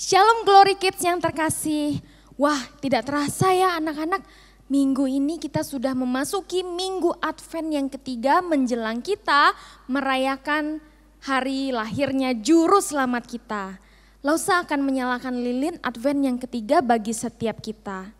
Shalom Glory Kids yang terkasih. Wah, tidak terasa ya anak-anak, minggu ini kita sudah memasuki minggu Advent yang ketiga menjelang kita merayakan hari lahirnya Juru Selamat kita. Lausa akan menyalakan lilin Advent yang ketiga bagi setiap kita.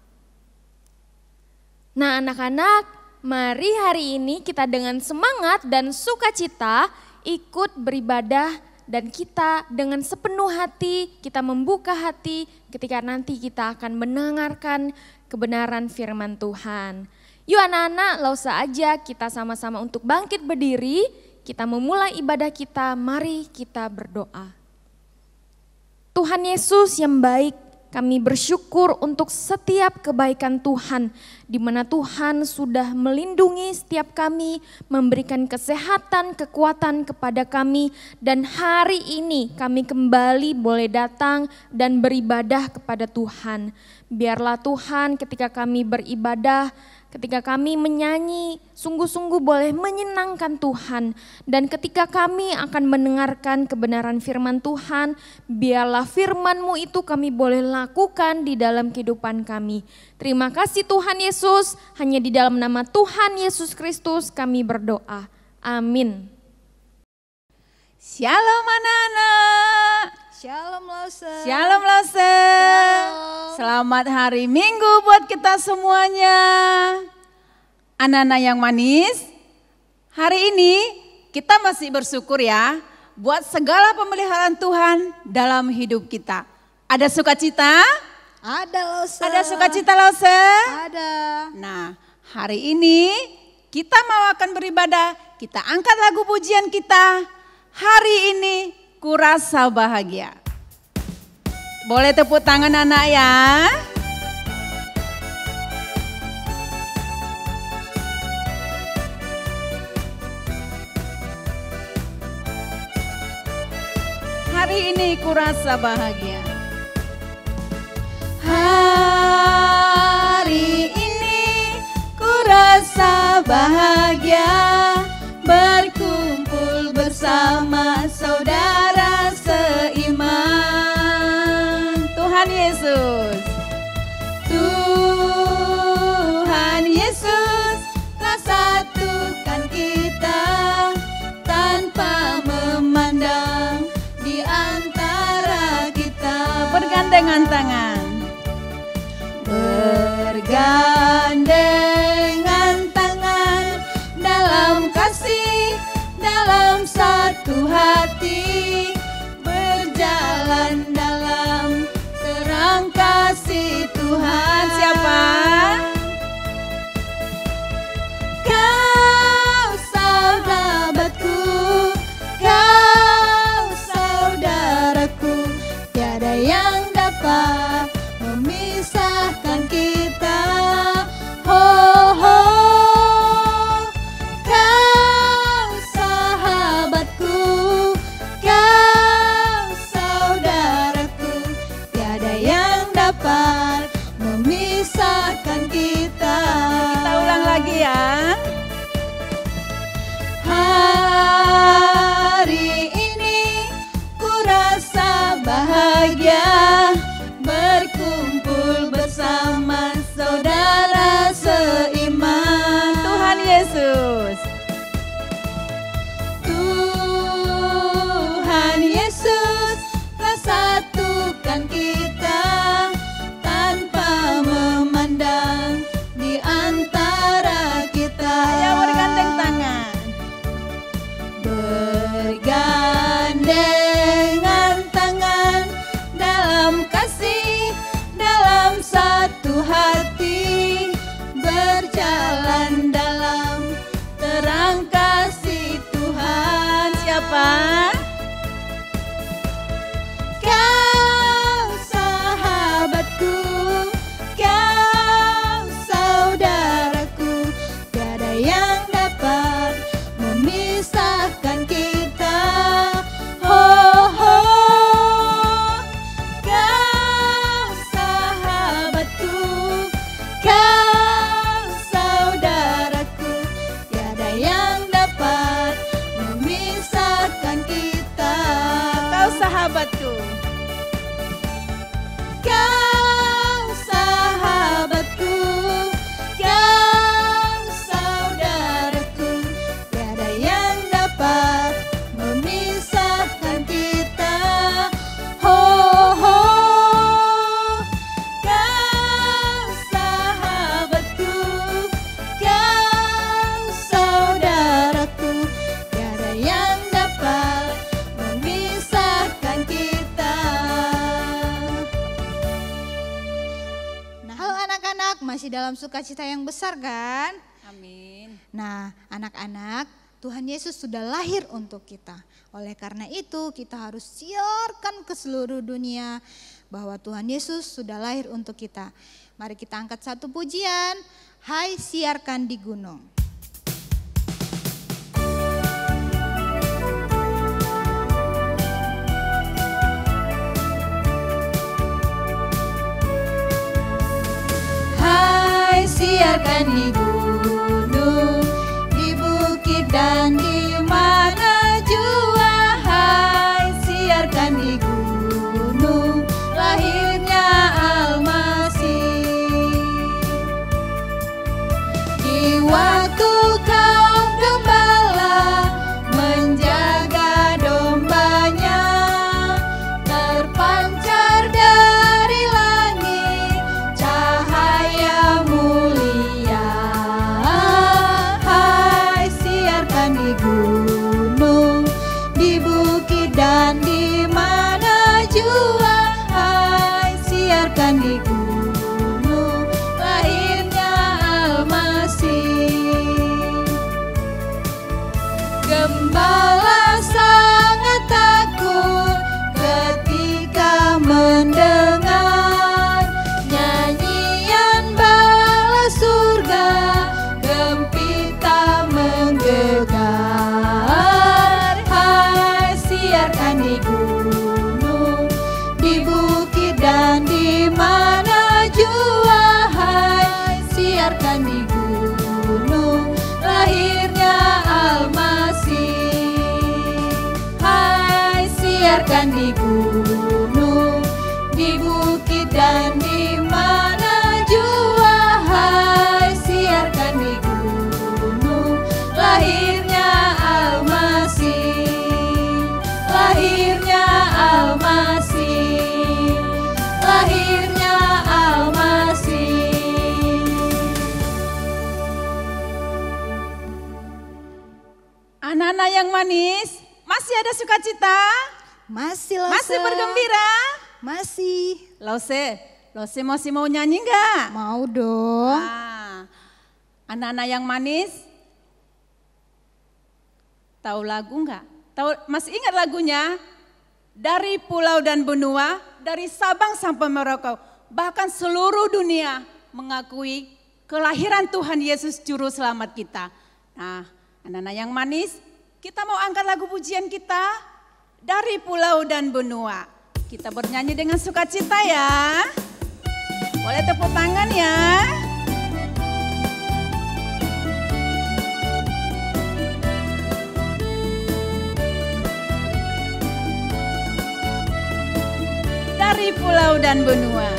Nah anak-anak, mari hari ini kita dengan semangat dan sukacita ikut beribadah dan kita dengan sepenuh hati, kita membuka hati ketika nanti kita akan mendengarkan kebenaran firman Tuhan. Yuk anak-anak, lausa aja kita sama-sama untuk bangkit berdiri, kita memulai ibadah kita, mari kita berdoa. Tuhan Yesus yang baik, kami bersyukur untuk setiap kebaikan Tuhan, di mana Tuhan sudah melindungi setiap kami, memberikan kesehatan, kekuatan kepada kami, dan hari ini kami kembali boleh datang dan beribadah kepada Tuhan. Biarlah Tuhan ketika kami beribadah, ketika kami menyanyi, sungguh-sungguh boleh menyenangkan Tuhan. Dan ketika kami akan mendengarkan kebenaran firman Tuhan, biarlah firman-Mu itu kami boleh lakukan di dalam kehidupan kami. Terima kasih Tuhan Yesus, hanya di dalam nama Tuhan Yesus Kristus kami berdoa. Amin. Shalom anak-anak. Shalom Lause. Shalom Lause. Selamat hari Minggu buat kita semuanya. Anak-anak yang manis, hari ini kita masih bersyukur ya buat segala pemeliharaan Tuhan dalam hidup kita. Ada sukacita? Ada Lause. Ada sukacita Lause? Ada. Nah, hari ini kita mau akan beribadah, kita angkat lagu pujian kita. Hari ini kurasa bahagia. Boleh tepuk tangan anak ya. Hari ini kurasa bahagia. Hari ini kurasa bahagia, berkumpul bersama saudara seiman. Tuhan Yesus, Tuhan Yesus telah satukan kita tanpa memandang di antara kita. Bergandengan tangan, bergandengan tangan dalam kasih, dalam satu hati, berjalan dalam terang kasih Tuhan. Siapa? Kau sahabatku, kau saudaraku, tiada yang dapat memisahkan kita. anak-anak masih dalam sukacita yang besar kan? Amin. Nah, anak-anak, Tuhan Yesus sudah lahir untuk kita. Oleh karena itu, kita harus siarkan ke seluruh dunia bahwa Tuhan Yesus sudah lahir untuk kita. Mari kita angkat satu pujian. Hai, siarkan di gunung. Hai, siarkan di gunung, di bukit dan di mana jua. Hai, siarkan di gunung, lahirnya Almasih. Di waktu kaum gembala menjaga dombanya, terpancar dari langit cahaya mulia. Hai, siarkan di gunung, di bukit dan di mana jua. Hai, siarkan di gunung, lahirnya Almasih. Gembala sangat takut ketika mendengar nyanyian bala surga, gempita menggegar. Hai, siarkan di gunung, di bukit dan di mana jua. Hai, siarkan di gunung, lahirnya Almasih. Hai, siarkan di gunung, di bukit dan di mana jua. Hai, siarkan di gunung, lahirnya Almasih. Lahirnya Almasih, lahirnya Almasih. Anak-anak yang manis, masih ada sukacita? Masih, Lose. Masih bergembira? Masih. Lose masih mau nyanyi enggak? Mau dong. Anak-anak yang manis, tahu lagu enggak? Masih ingat lagunya? Dari pulau dan benua, dari Sabang sampai Merauke, bahkan seluruh dunia mengakui kelahiran Tuhan Yesus Juru Selamat kita. Nah, anak-anak yang manis, kita mau angkat lagu pujian kita, Dari Pulau dan Benua. Kita bernyanyi dengan sukacita ya. Boleh tepuk tangan ya. Dari pulau dan benua.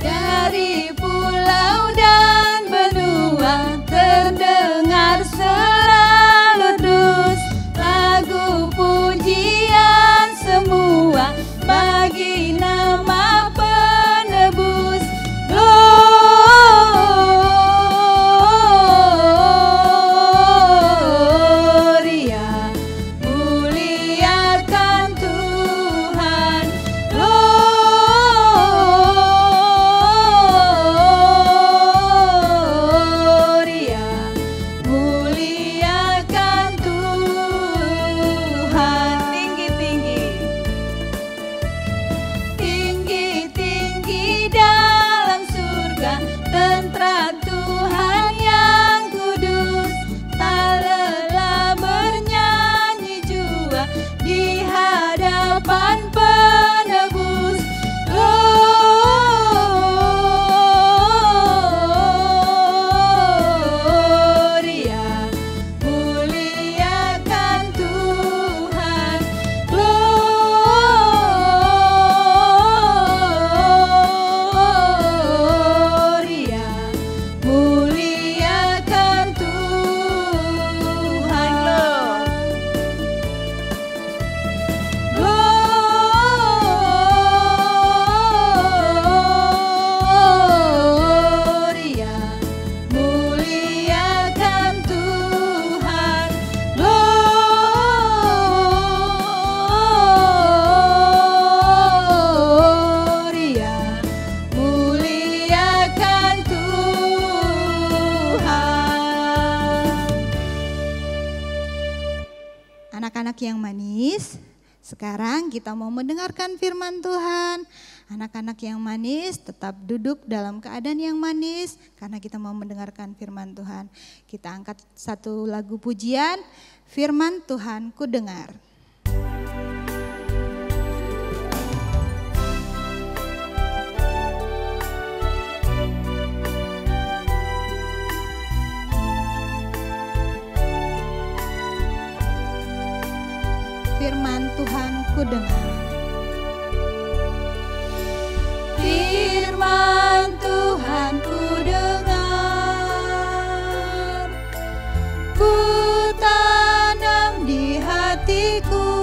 Dari pulau dan benua terdengar selalu terus lagu pujian semua bagi nama penebus. Gloria, muliakan Tuhan. Gloria, anak-anak yang manis, sekarang kita mau mendengarkan firman Tuhan. Anak-anak yang manis tetap duduk dalam keadaan yang manis karena kita mau mendengarkan firman Tuhan. Kita angkat satu lagu pujian, Firman Tuhan ku dengar. Firman Tuhan ku dengar. Firman Tuhan ku dengar, ku tanam di hatiku,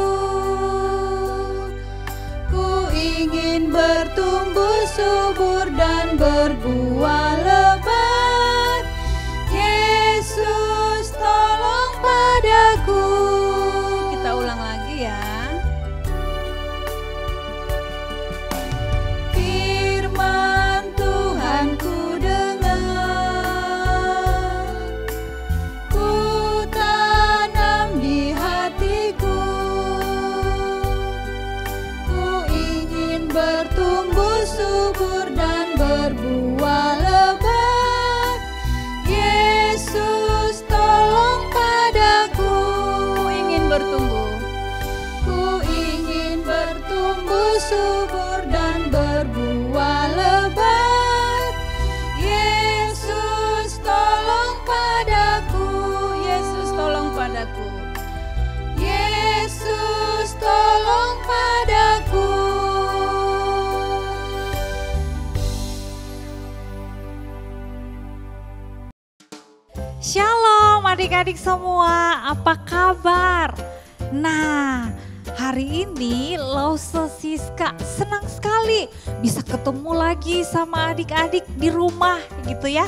ku ingin bertumbuh subur dan berbuah lebat. Yesus tolong padaku. Kita ulang lagi ya. Subur dan berbuah lebat. Yesus tolong padaku. Ku ingin bertumbuh. Ku ingin bertumbuh subur dan berbuah lebat. Yesus tolong padaku. Yesus tolong padaku. Yesus tolong padaku. Shalom adik-adik semua, apa kabar? Nah, hari ini Lause Siska senang sekali bisa ketemu lagi sama adik-adik di rumah gitu ya.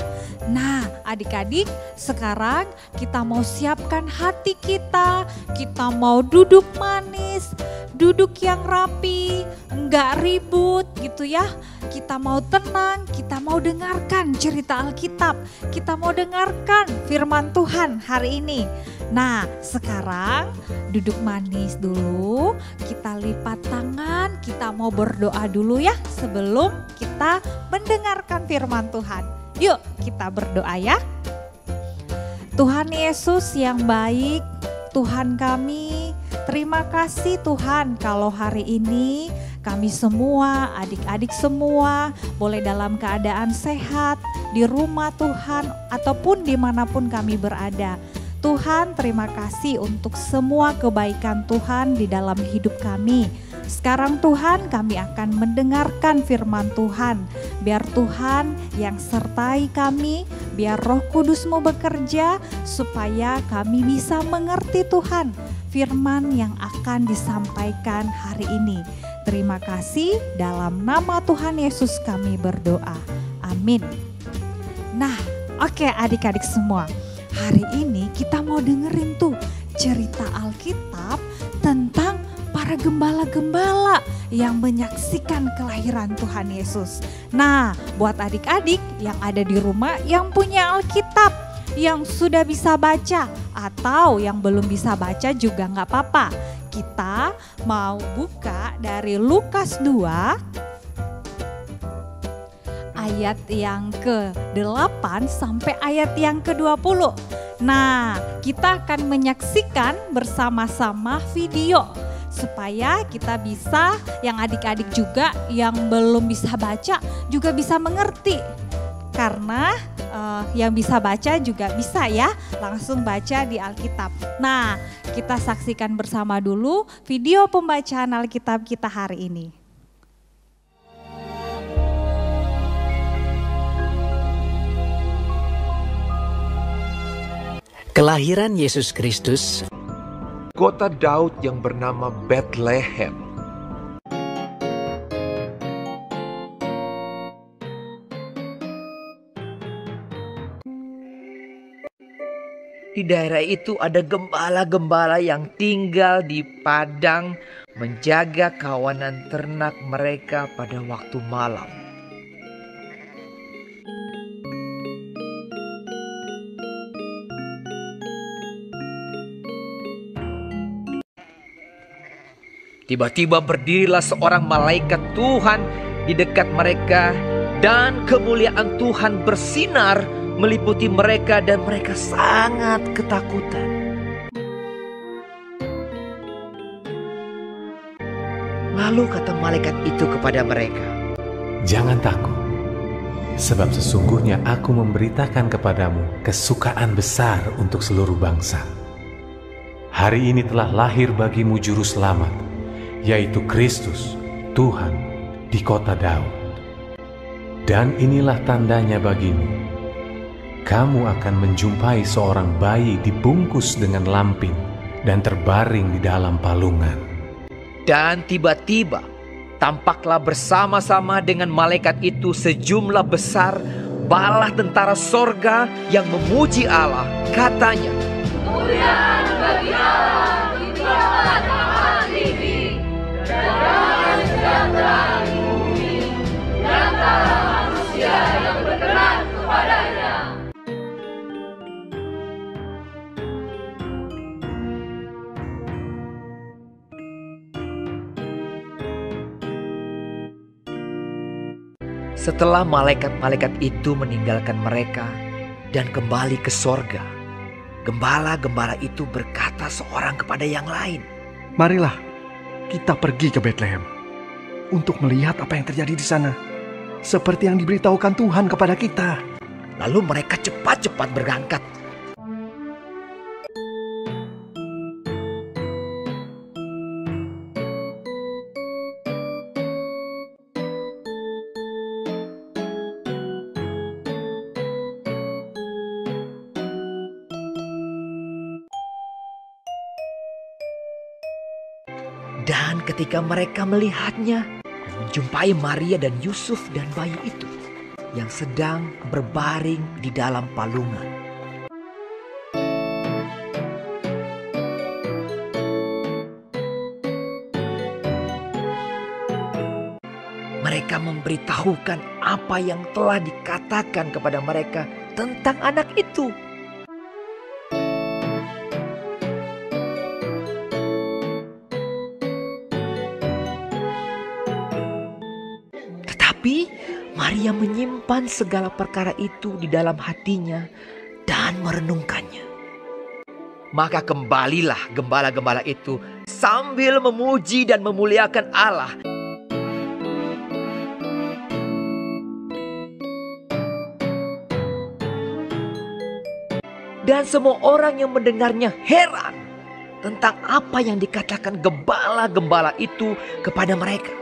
Nah, adik-adik sekarang kita mau siapkan hati kita mau duduk manis, duduk yang rapi, enggak ribut gitu ya. Kita mau tenang, kita mau dengarkan cerita Alkitab, kita mau dengarkan firman Tuhan hari ini. Nah, sekarang duduk manis dulu, kita lipat tangan, kita mau berdoa dulu ya sebelum kita mendengarkan firman Tuhan. Yuk kita berdoa ya. Tuhan Yesus yang baik, Tuhan kami, terima kasih Tuhan kalau hari ini kami semua, adik-adik semua boleh dalam keadaan sehat di rumah Tuhan ataupun dimanapun kami berada. Tuhan, terima kasih untuk semua kebaikan Tuhan di dalam hidup kami. Sekarang Tuhan, kami akan mendengarkan firman Tuhan. Biar Tuhan yang sertai kami, biar Roh Kudus-Mu bekerja supaya kami bisa mengerti Tuhan firman yang akan disampaikan hari ini. Terima kasih, dalam nama Tuhan Yesus kami berdoa. Amin. Nah, oke adik-adik semua. Hari ini kita mau dengerin tuh cerita Alkitab tentang para gembala-gembala yang menyaksikan kelahiran Tuhan Yesus. Nah, buat adik-adik yang ada di rumah yang punya Alkitab, yang sudah bisa baca atau yang belum bisa baca juga nggak apa-apa. Kita mau buka dari Lukas 2 ayat yang ke-8 sampai ayat yang ke-20. Nah, kita akan menyaksikan bersama-sama video supaya kita bisa, yang adik-adik juga yang belum bisa baca juga bisa mengerti. Karena yang bisa baca juga bisa ya, langsung baca di Alkitab. Nah, kita saksikan bersama dulu video pembacaan Alkitab kita hari ini. Kelahiran Yesus Kristus. Kota Daud yang bernama Bethlehem. Di daerah itu ada gembala-gembala yang tinggal di padang menjaga kawanan ternak mereka pada waktu malam. Tiba-tiba berdirilah seorang malaikat Tuhan di dekat mereka, dan kemuliaan Tuhan bersinar meliputi mereka dan mereka sangat ketakutan. Lalu kata malaikat itu kepada mereka, "Jangan takut, sebab sesungguhnya aku memberitakan kepadamu kesukaan besar untuk seluruh bangsa. Hari ini telah lahir bagimu juru selamat, yaitu Kristus, Tuhan, di kota Daud. Dan inilah tandanya bagimu. Kamu akan menjumpai seorang bayi dibungkus dengan lampin dan terbaring di dalam palungan." Dan tiba-tiba tampaklah bersama-sama dengan malaikat itu sejumlah besar bala tentara sorga yang memuji Allah. Katanya, "Kemuliaan bagi Allah di tempat tinggi, dan damai sejahtera di bumi, di antara manusia yang berkenan kepadanya." Setelah malaikat-malaikat itu meninggalkan mereka dan kembali ke sorga, gembala-gembala itu berkata seorang kepada yang lain, "Marilah kita pergi ke Betlehem untuk melihat apa yang terjadi di sana, seperti yang diberitahukan Tuhan kepada kita." Lalu mereka cepat-cepat berangkat. Dan ketika mereka melihatnya, menjumpai Maria dan Yusuf dan bayi itu yang sedang berbaring di dalam palungan. Mereka memberitahukan apa yang telah dikatakan kepada mereka tentang anak itu. Tapi Maria menyimpan segala perkara itu di dalam hatinya dan merenungkannya. Maka kembalilah gembala-gembala itu sambil memuji dan memuliakan Allah. Dan semua orang yang mendengarnya heran tentang apa yang dikatakan gembala-gembala itu kepada mereka.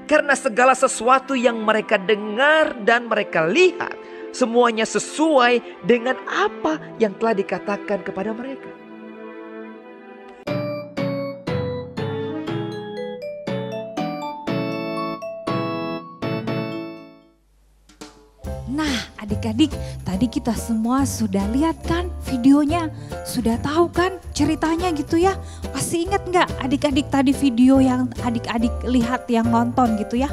Karena segala sesuatu yang mereka dengar dan mereka lihat, semuanya sesuai dengan apa yang telah dikatakan kepada mereka. Nah, adik-adik, tadi kita semua sudah lihat kan videonya? Sudah tahu kan ceritanya gitu ya? Masih ingat nggak adik-adik tadi video yang adik-adik lihat yang nonton gitu ya?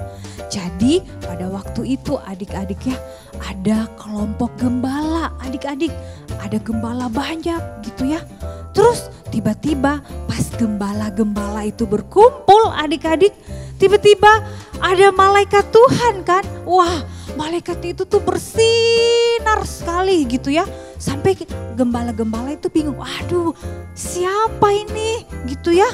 Jadi pada waktu itu adik-adik ya, ada kelompok gembala adik-adik. Ada gembala banyak gitu ya. Terus tiba-tiba pas gembala-gembala itu berkumpul adik-adik, tiba-tiba ada malaikat Tuhan kan? Wah, malaikat itu tuh bersinar sekali gitu ya. Sampai gembala-gembala itu bingung, aduh siapa ini gitu ya.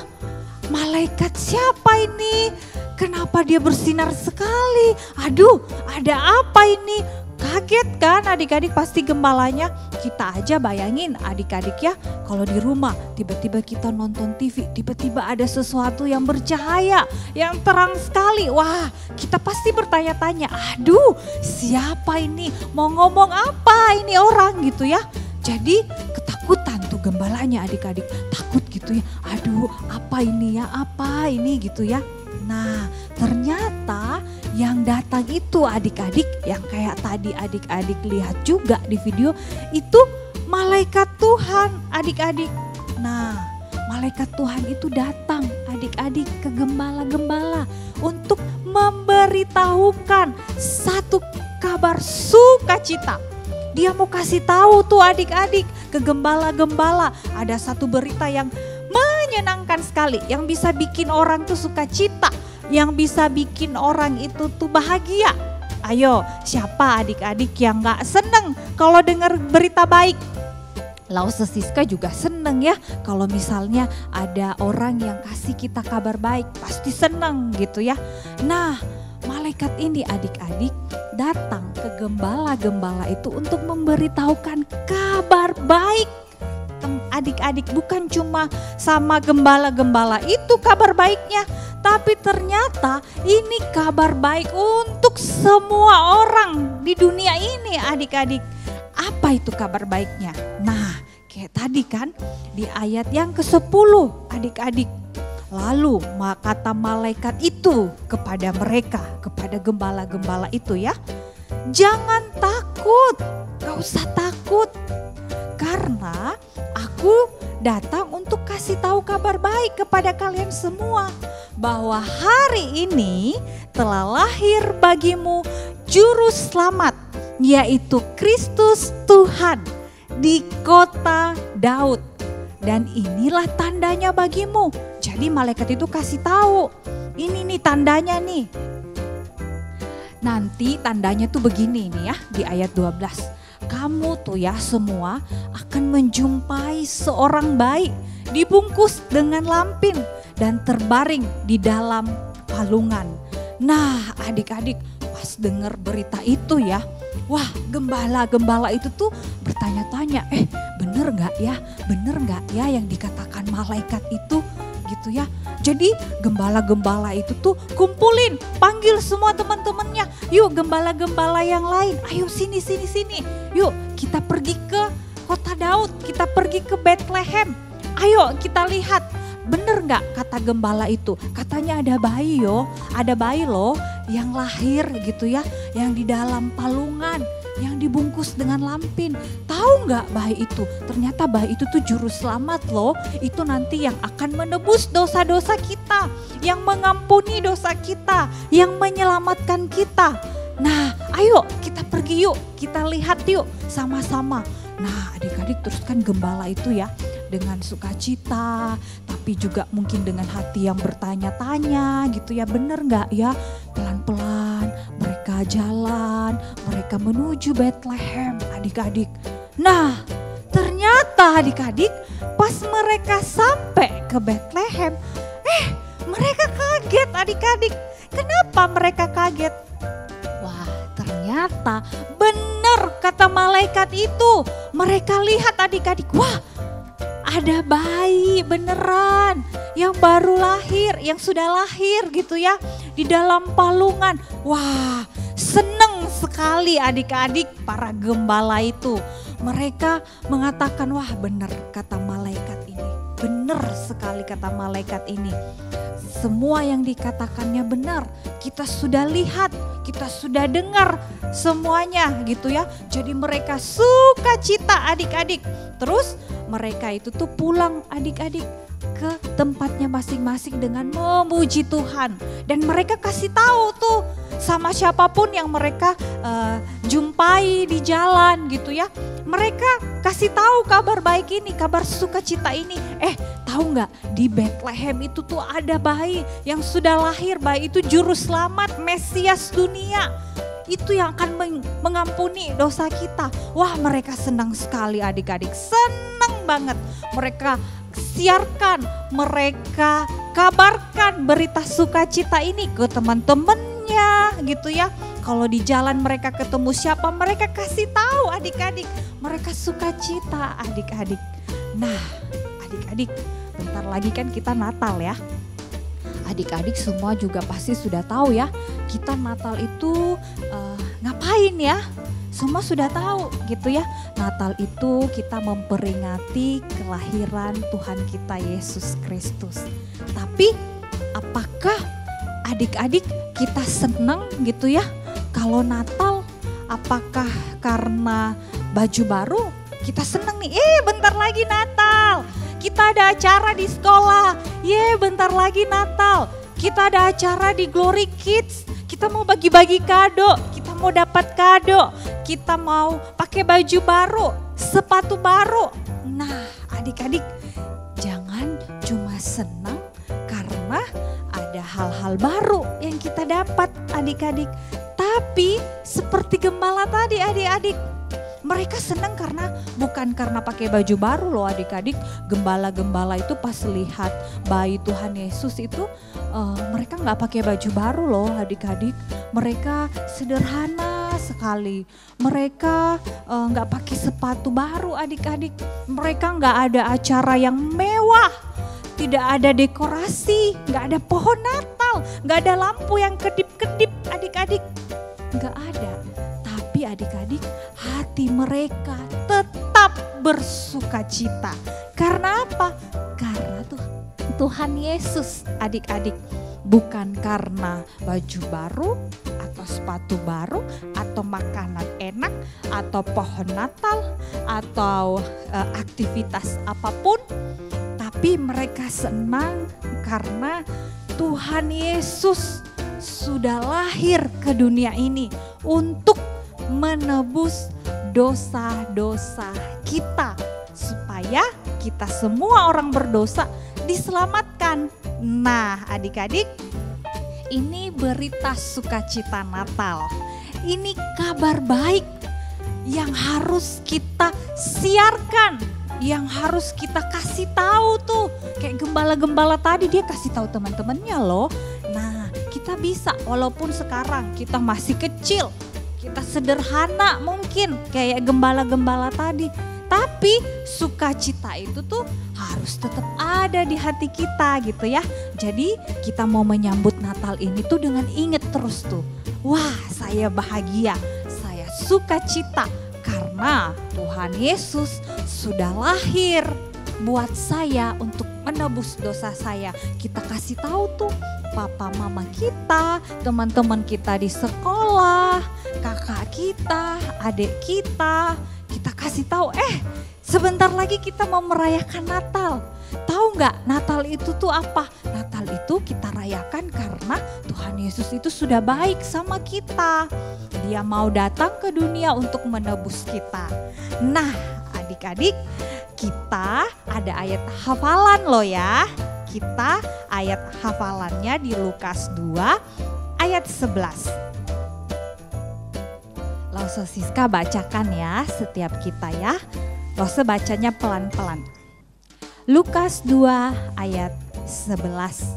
Malaikat siapa ini? Kenapa dia bersinar sekali? Aduh, ada apa ini? Kaget kan adik-adik pasti gembalanya. Kita aja bayangin adik-adik ya, kalau di rumah tiba-tiba kita nonton TV, tiba-tiba ada sesuatu yang bercahaya, yang terang sekali. Wah, kita pasti bertanya-tanya, aduh siapa ini? Mau ngomong apa ini orang gitu ya. Jadi ketakutan tuh gembalanya adik-adik, takut gitu ya. Aduh apa ini ya, apa ini gitu ya. Nah ternyata yang datang itu adik-adik, yang kayak tadi adik-adik lihat juga di video, itu malaikat Tuhan adik-adik. Nah malaikat Tuhan itu datang adik-adik ke gembala-gembala untuk memberitahukan satu kabar sukacita. Dia mau kasih tahu tuh adik-adik ke gembala-gembala, ada satu berita yang menyenangkan sekali, yang bisa bikin orang tuh sukacita, yang bisa bikin orang itu tuh bahagia. Ayo, siapa adik-adik yang gak seneng kalau dengar berita baik? Lause Siska juga seneng ya kalau misalnya ada orang yang kasih kita kabar baik, pasti seneng gitu ya. Nah, malaikat ini adik-adik datang ke gembala-gembala itu untuk memberitahukan kabar baik. Adik-adik, bukan cuma sama gembala-gembala itu kabar baiknya, tapi ternyata ini kabar baik untuk semua orang di dunia ini adik-adik. Apa itu kabar baiknya? Nah, kayak tadi kan di ayat yang ke-10 adik-adik. Lalu kata malaikat itu kepada mereka, kepada gembala-gembala itu ya. Jangan takut, gak usah takut. Karena aku datang untuk kasih tahu kabar baik kepada kalian semua. Bahwa hari ini telah lahir bagimu juru selamat, yaitu Kristus Tuhan di kota Daud. Dan inilah tandanya bagimu. Jadi malaikat itu kasih tahu, ini nih tandanya nih. Nanti tandanya tuh begini nih ya di ayat 12. Kamu tuh ya semua akan menjumpai seorang bayi dibungkus dengan lampin dan terbaring di dalam palungan. Nah adik-adik pas dengar berita itu ya, wah gembala-gembala itu tuh bertanya-tanya, bener gak ya yang dikatakan malaikat itu gitu ya. Jadi gembala-gembala itu tuh kumpulin, panggil semua teman-temannya. Yuk gembala-gembala yang lain, ayo sini. Yuk kita pergi ke kota Daud, kita pergi ke Bethlehem. Ayo kita lihat, bener gak kata gembala itu? Katanya ada bayi loh yang lahir gitu ya, yang di dalam palungan, yang dibungkus dengan lampin. Tahu nggak bayi itu? Ternyata bayi itu tuh juru selamat loh. Itu nanti yang akan menebus dosa-dosa kita, yang mengampuni dosa kita, yang menyelamatkan kita. Nah, ayo kita pergi yuk, kita lihat yuk sama-sama. Nah, adik-adik terus kan gembala itu ya dengan sukacita, tapi juga mungkin dengan hati yang bertanya-tanya gitu ya, bener nggak ya? Pelan-pelan mereka jalan, mereka menuju Bethlehem adik-adik. Nah ternyata adik-adik pas mereka sampai ke Bethlehem, mereka kaget adik-adik. Kenapa mereka kaget? Wah ternyata bener kata malaikat itu. Mereka lihat adik-adik, wah ada bayi beneran yang baru lahir, yang sudah lahir gitu ya di dalam palungan. Wah seneng sekali adik-adik para gembala itu. Mereka mengatakan wah bener kata malaikat ini. Bener sekali kata malaikat ini. Semua yang dikatakannya benar. Kita sudah lihat, kita sudah dengar semuanya gitu ya. Jadi mereka sukacita adik-adik. Terus mereka itu tuh pulang adik-adik ke tempatnya masing-masing dengan memuji Tuhan. Dan mereka kasih tahu tuh sama siapapun yang mereka jumpai di jalan gitu ya. Mereka kasih tahu kabar baik ini, kabar sukacita ini. Tahu nggak di Bethlehem itu tuh ada bayi yang sudah lahir. Bayi itu juru selamat Mesias dunia. Itu yang akan mengampuni dosa kita. Wah mereka senang sekali adik-adik, senang banget. Mereka siarkan, mereka kabarkan berita sukacita ini ke teman-temannya gitu ya. Kalau di jalan mereka ketemu siapa, mereka kasih tahu adik-adik. Mereka sukacita adik-adik. Nah adik-adik bentar lagi kan kita Natal ya. Adik-adik semua juga pasti sudah tahu ya, kita Natal itu ngapain ya? Semua sudah tahu gitu ya. Natal itu kita memperingati kelahiran Tuhan kita Yesus Kristus. Tapi apakah adik-adik kita senang gitu ya kalau Natal? Apakah karena baju baru kita senang nih? Bentar lagi Natal. Kita ada acara di sekolah, bentar lagi Natal. Kita ada acara di Glory Kids, kita mau bagi-bagi kado, kita mau dapat kado, kita mau pakai baju baru, sepatu baru. Nah adik-adik jangan cuma senang karena ada hal-hal baru yang kita dapat adik-adik. Tapi seperti gembala tadi adik-adik, mereka senang bukan karena pakai baju baru loh adik-adik. Gembala-gembala itu pas lihat bayi Tuhan Yesus itu mereka nggak pakai baju baru loh adik-adik. Mereka sederhana sekali. Mereka nggak pakai sepatu baru adik-adik. Mereka nggak ada acara yang mewah. Tidak ada dekorasi, nggak ada pohon Natal, nggak ada lampu yang kedip-kedip adik-adik. Nggak ada. Tapi adik-adik, hati mereka tetap bersukacita. Karena apa? Karena Tuhan Yesus adik-adik. Bukan karena baju baru atau sepatu baru atau makanan enak atau pohon Natal atau aktivitas apapun. Tapi mereka senang karena Tuhan Yesus sudah lahir ke dunia ini untuk menebus dosa-dosa kita. Supaya kita semua orang berdosa diselamatkan. Nah adik-adik, ini berita sukacita Natal. Ini kabar baik yang harus kita siarkan, yang harus kita kasih tahu tuh. Kayak gembala-gembala tadi, dia kasih tahu teman-temannya loh. Nah kita bisa, walaupun sekarang kita masih kecil, kita sederhana mungkin kayak gembala-gembala tadi. Tapi sukacita itu tuh harus tetap ada di hati kita gitu ya. Jadi kita mau menyambut Natal ini tuh dengan ingat terus tuh. Wah saya bahagia, saya sukacita karena Tuhan Yesus sudah lahir buat saya untuk menebus dosa saya. Kita kasih tahu tuh papa mama kita, teman-teman kita di sekolah, kakak kita, adik kita. Kita kasih tahu, sebentar lagi kita mau merayakan Natal. Tahu nggak Natal itu tuh apa? Natal itu kita rayakan karena Tuhan Yesus itu sudah baik sama kita. Dia mau datang ke dunia untuk menebus kita. Nah adik-adik, kita ada ayat hafalan loh ya. Kita ayat hafalannya di Lukas 2 ayat 11. Lause Siska bacakan ya setiap kita ya. Lause bacanya pelan-pelan. Lukas 2 ayat 11.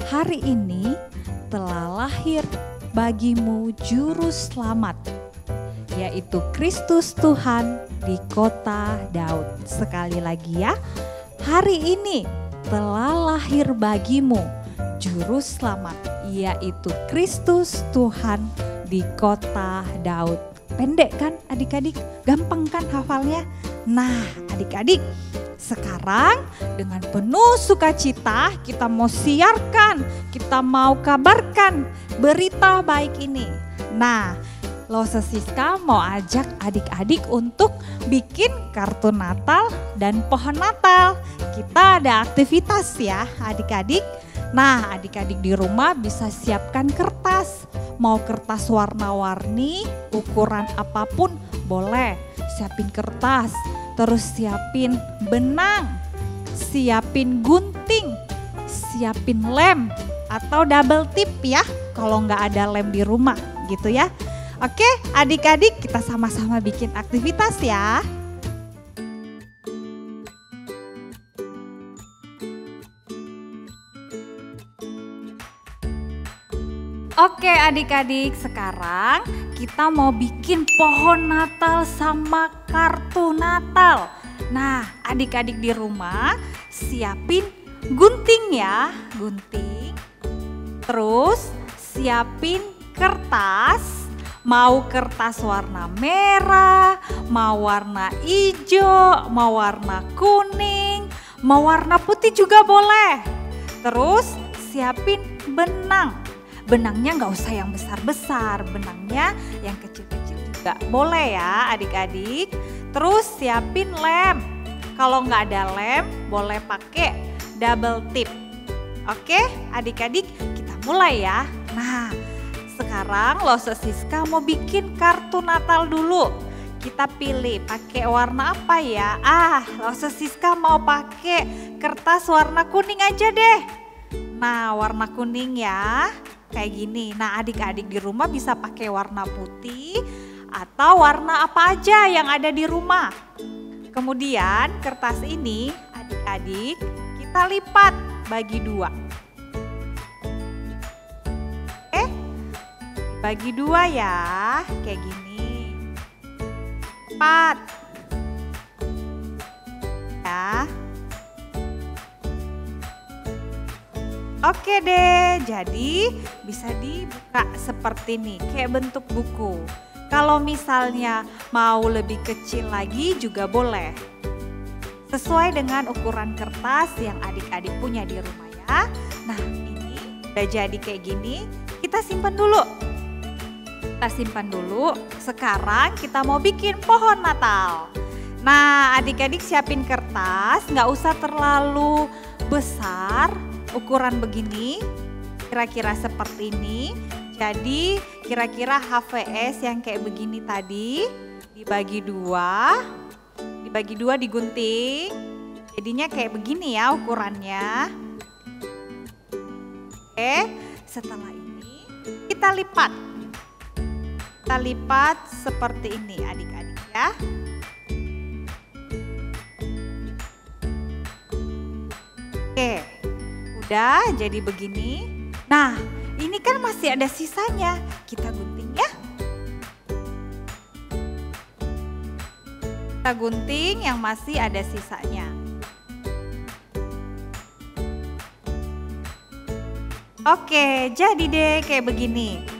Hari ini telah lahir bagimu juru selamat, yaitu Kristus Tuhan di kota Daud. Sekali lagi ya, hari ini telah lahir bagimu juru selamat, yaitu Kristus Tuhan di kota Daud. Pendek kan adik-adik? Gampang kan hafalnya? Nah adik-adik, sekarang dengan penuh sukacita kita mau siarkan, kita mau kabarkan berita baik ini. Nah Lause Siska mau ajak adik-adik untuk bikin kartu Natal dan pohon Natal. Kita ada aktivitas ya adik-adik. Nah adik-adik di rumah bisa siapkan kertas. Mau kertas warna-warni, ukuran apapun boleh. Siapin kertas, terus siapin benang, siapin gunting, siapin lem atau double tip ya kalau nggak ada lem di rumah gitu ya. Oke adik-adik, kita sama-sama bikin aktivitas ya. Oke adik-adik, sekarang kita mau bikin pohon Natal sama kartu Natal. Nah adik-adik di rumah siapin gunting ya, gunting. Terus siapin kertas, mau kertas warna merah, mau warna hijau, mau warna kuning, mau warna putih juga boleh. Terus siapin benang. Benangnya nggak usah yang besar-besar, benangnya yang kecil-kecil juga boleh ya adik-adik. Terus siapin lem. Kalau nggak ada lem boleh pakai double tip. Oke adik-adik, kita mulai ya. Nah sekarang Lause Siska mau bikin kartu Natal dulu. kita pilih pakai warna apa ya? Losa Siska mau pakai kertas warna kuning aja deh. Nah, warna kuning ya, kayak gini. Nah, adik-adik di rumah bisa pakai warna putih atau warna apa aja yang ada di rumah. Kemudian kertas ini adik-adik kita lipat bagi 2. Bagi 2 ya, kayak gini. 4. Ya. Oke deh, jadi bisa dibuka seperti ini, kayak bentuk buku. Kalau misalnya mau lebih kecil lagi juga boleh. Sesuai dengan ukuran kertas yang adik-adik punya di rumah ya. Nah, ini udah jadi kayak gini, kita simpan dulu. Kita simpan dulu. Sekarang kita mau bikin pohon Natal. Nah, adik-adik siapin kertas, nggak usah terlalu besar, ukuran begini, kira-kira seperti ini. Jadi kira-kira HVS yang kayak begini tadi dibagi 2 digunting. Jadinya kayak begini ya ukurannya. Oke, setelah ini kita lipat. Kita lipat seperti ini adik-adik ya. Oke, udah jadi begini. Nah, ini kan masih ada sisanya, kita gunting ya. Kita gunting yang masih ada sisanya. Oke, jadi deh kayak begini.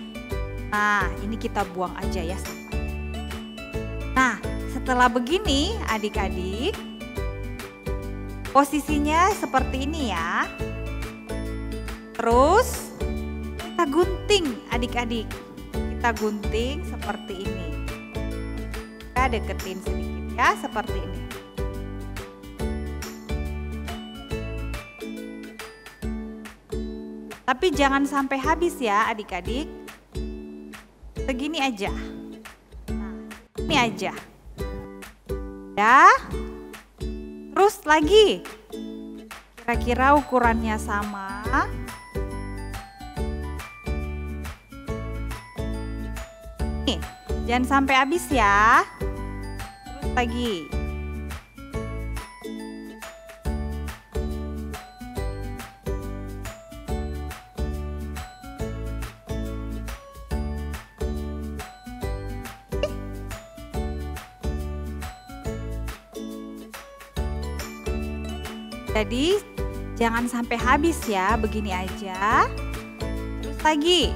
Nah, ini kita buang aja ya sampahnya. Nah, setelah begini adik-adik, posisinya seperti ini ya. Terus kita gunting adik-adik. Kita gunting seperti ini. Kita deketin sedikit ya, seperti ini. Tapi jangan sampai habis ya adik-adik. Segini aja. Nah, ini aja. Ya. Terus lagi. Kira-kira ukurannya sama. Nih, jangan sampai habis ya. Terus lagi. Jadi jangan sampai habis ya, begini aja. Terus lagi.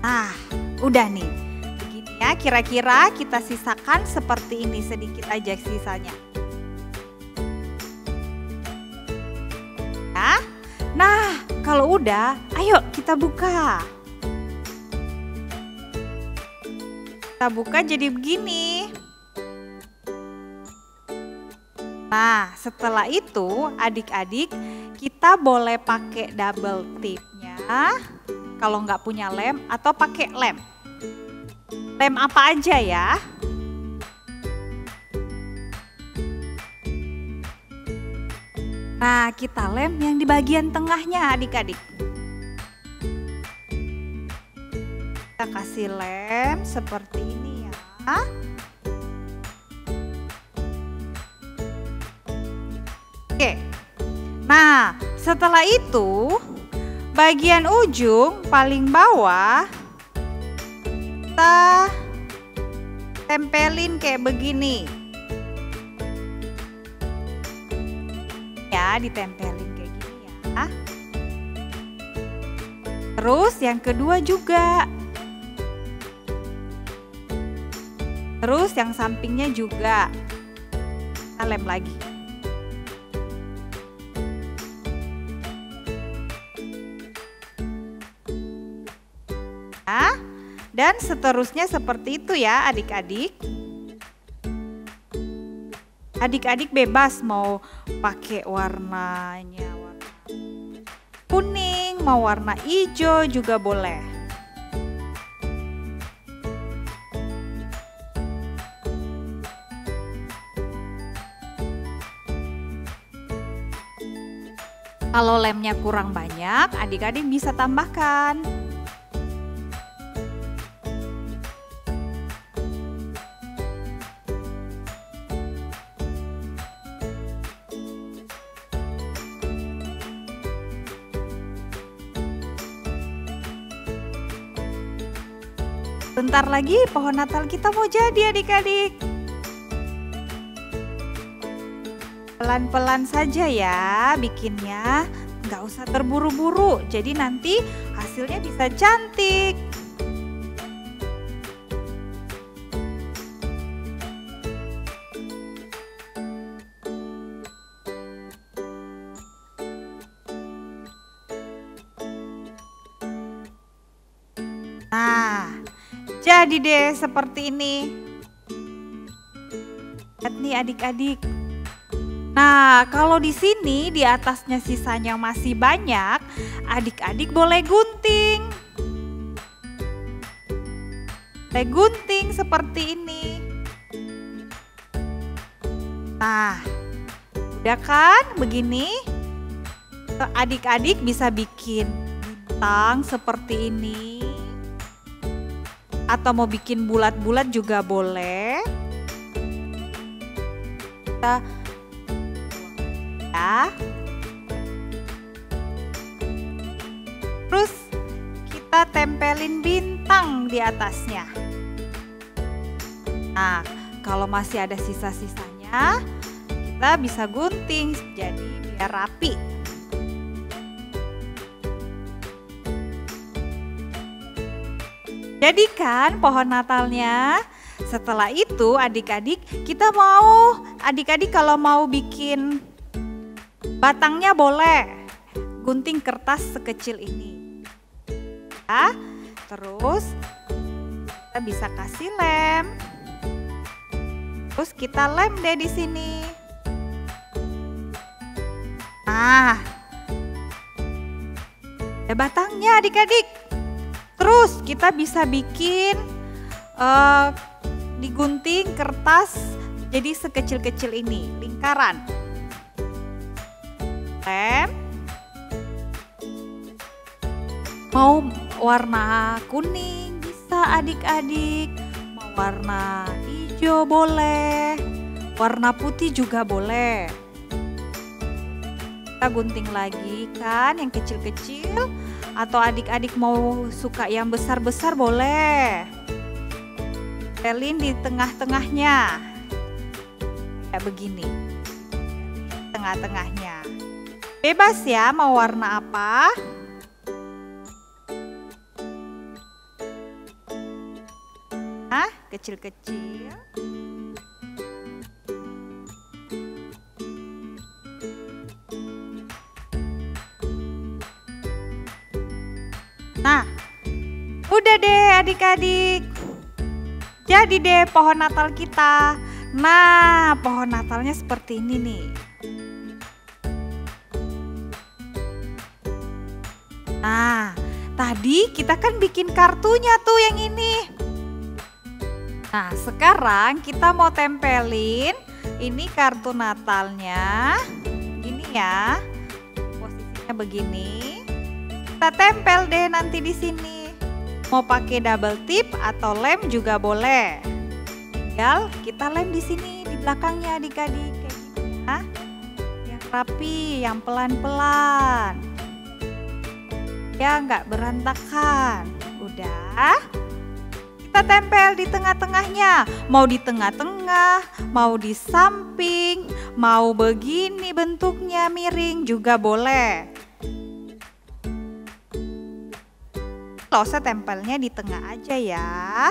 Nah, udah nih. Begini ya, kira-kira kita sisakan seperti ini, sedikit aja sisanya. Ya. Nah, kalau udah, ayo kita buka. Kita buka jadi begini. Nah, setelah itu adik-adik kita boleh pakai double tipnya kalau nggak punya lem atau pakai lem. Lem apa aja ya. Nah, kita lem yang di bagian tengahnya adik-adik. Kita kasih lem seperti ini ya. Oke, nah setelah itu bagian ujung paling bawah kita tempelin kayak begini. Ya, ditempelin kayak gini ya. Terus yang kedua juga. Terus yang sampingnya juga. Kita lem lagi. Dan seterusnya seperti itu ya adik-adik. Adik-adik bebas mau pakai warnanya warna kuning, mau warna hijau juga boleh. Kalau lemnya kurang banyak, adik-adik bisa tambahkan. Bentar lagi pohon Natal kita mau jadi adik-adik. Pelan-pelan saja ya bikinnya, nggak usah terburu-buru. Jadi nanti hasilnya bisa cantik. Nah, jadi deh seperti ini. Lihat nih adik-adik. Nah, kalau di sini di atasnya sisanya masih banyak, adik-adik boleh gunting. Boleh gunting seperti ini. Nah, udah kan begini? Adik-adik bisa bikin bintang seperti ini. Atau mau bikin bulat-bulat juga boleh. Kita ya. Terus kita tempelin bintang di atasnya. Nah, kalau masih ada sisa-sisanya, kita bisa gunting jadi biar rapi. Jadikan pohon Natalnya. Setelah itu adik-adik kalau mau bikin batangnya boleh gunting kertas sekecil ini. Ya, terus kita bisa kasih lem. Terus kita lem deh di sini. Nah, ada batangnya adik-adik. Terus kita bisa bikin digunting kertas jadi sekecil-kecil ini, lingkaran. Lem. Mau warna kuning bisa adik-adik, mau warna hijau boleh, warna putih juga boleh. Kita gunting lagi kan yang kecil-kecil, atau adik-adik mau suka yang besar-besar boleh. Tempelin di tengah-tengahnya, kayak begini, tengah-tengahnya. Bebas ya mau warna apa. Nah, kecil-kecil. Nah, udah deh adik-adik. Jadi deh pohon Natal kita. Nah, pohon Natalnya seperti ini nih. Nah, tadi kita kan bikin kartunya tuh yang ini. Nah, sekarang kita mau tempelin ini kartu Natalnya. Gini ya, posisinya begini. Kita tempel deh nanti di sini. Mau pakai double tip atau lem juga boleh. Tinggal kita lem di sini di belakangnya adik-adik kayak gini ya. Yang rapi, yang pelan-pelan. Ya nggak berantakan. Udah. Kita tempel di tengah-tengahnya. Mau di tengah-tengah, mau di samping, mau begini bentuknya miring juga boleh. Saya tempelnya di tengah aja ya.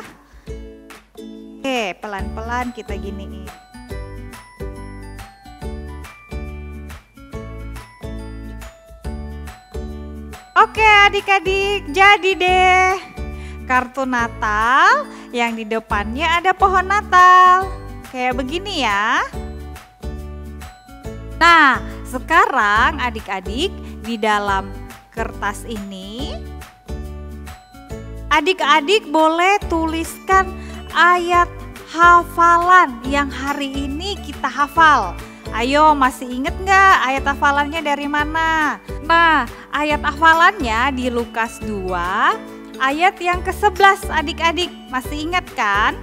Oke, pelan-pelan kita giniin. Oke adik-adik, jadi deh kartu Natal yang di depannya ada pohon Natal. Kayak begini ya. Nah, sekarang adik-adik di dalam kertas ini adik-adik boleh tuliskan ayat hafalan yang hari ini kita hafal. Ayo, masih inget nggak ayat hafalannya dari mana? Nah, ayat hafalannya di Lukas 2 ayat yang ke-11 adik-adik. Masih ingat kan?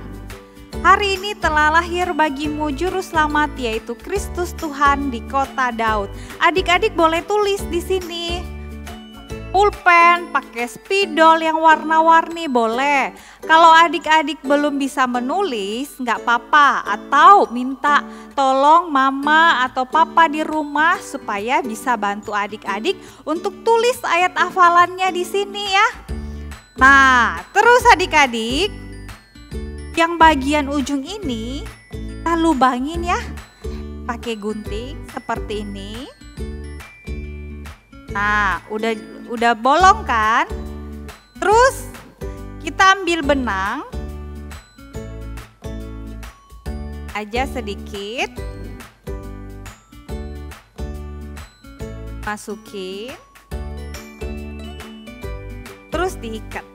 Hari ini telah lahir bagimu juru selamat, yaitu Kristus Tuhan di kota Daud. Adik-adik boleh tulis di sini. Pulpen, pakai spidol yang warna-warni boleh. Kalau adik-adik belum bisa menulis, nggak apa-apa. Atau minta tolong mama atau papa di rumah supaya bisa bantu adik-adik untuk tulis ayat hafalannya di sini ya. Nah, terus adik-adik, yang bagian ujung ini kita lubangin ya. Pakai gunting seperti ini. Nah, udah bolong kan? Terus kita ambil benang aja sedikit, masukin, terus diikat.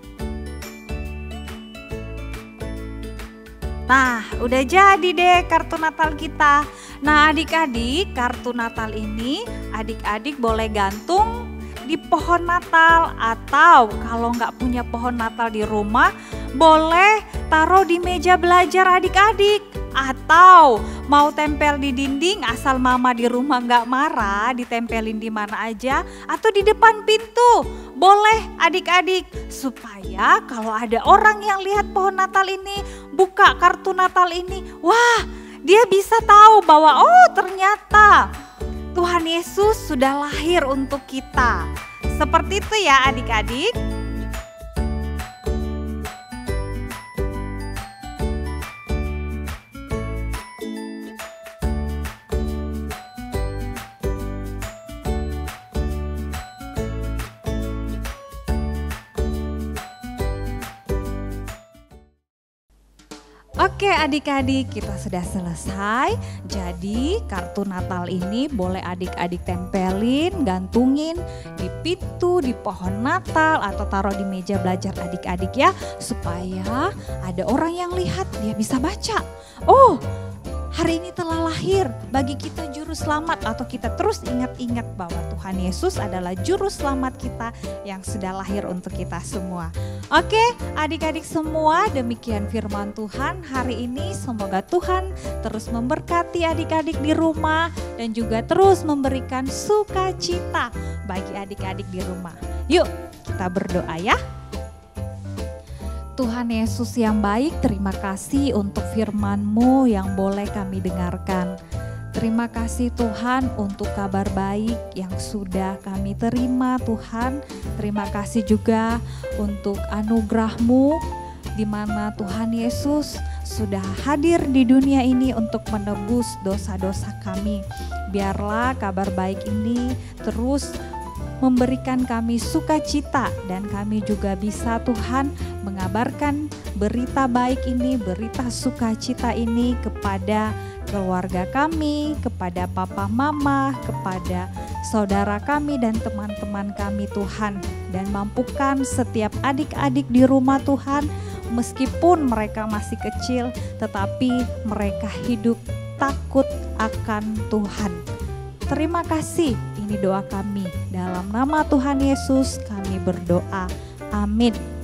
Nah, udah jadi deh kartu Natal kita. Nah, adik-adik, kartu Natal ini adik-adik boleh gantung di pohon Natal, atau kalau nggak punya pohon Natal di rumah, boleh taruh di meja belajar adik-adik, atau mau tempel di dinding asal mama di rumah nggak marah, ditempelin di mana aja, atau di depan pintu, boleh adik-adik, supaya kalau ada orang yang lihat pohon Natal ini, buka kartu Natal ini, wah, dia bisa tahu bahwa oh ternyata Tuhan Yesus sudah lahir untuk kita. Seperti itu ya adik-adik. Oke adik-adik, kita sudah selesai. Jadi kartu Natal ini boleh adik-adik tempelin, gantungin di pintu, di pohon Natal, atau taruh di meja belajar adik-adik ya. Supaya ada orang yang lihat, dia bisa baca. Oh, hari ini telah lahir bagi kita juru selamat, atau kita terus ingat-ingat bahwa Tuhan Yesus adalah juru selamat kita yang sudah lahir untuk kita semua. Oke, adik-adik semua, demikian firman Tuhan hari ini. Semoga Tuhan terus memberkati adik-adik di rumah dan juga terus memberikan sukacita bagi adik-adik di rumah. Yuk, kita berdoa ya. Tuhan Yesus yang baik, terima kasih untuk firman-Mu yang boleh kami dengarkan. Terima kasih Tuhan untuk kabar baik yang sudah kami terima Tuhan. Terima kasih juga untuk anugerah-Mu di mana Tuhan Yesus sudah hadir di dunia ini untuk menebus dosa-dosa kami. Biarlah kabar baik ini terus memberikan kami sukacita, dan kami juga bisa Tuhan mengabarkan berita baik ini, berita sukacita ini kepada keluarga kami, kepada papa mama, kepada saudara kami dan teman-teman kami Tuhan. Dan mampukan setiap adik-adik di rumah Tuhan, meskipun mereka masih kecil, tetapi mereka hidup takut akan Tuhan. Terima kasih, ini doa kami. Dalam nama Tuhan Yesus kami berdoa. Amin.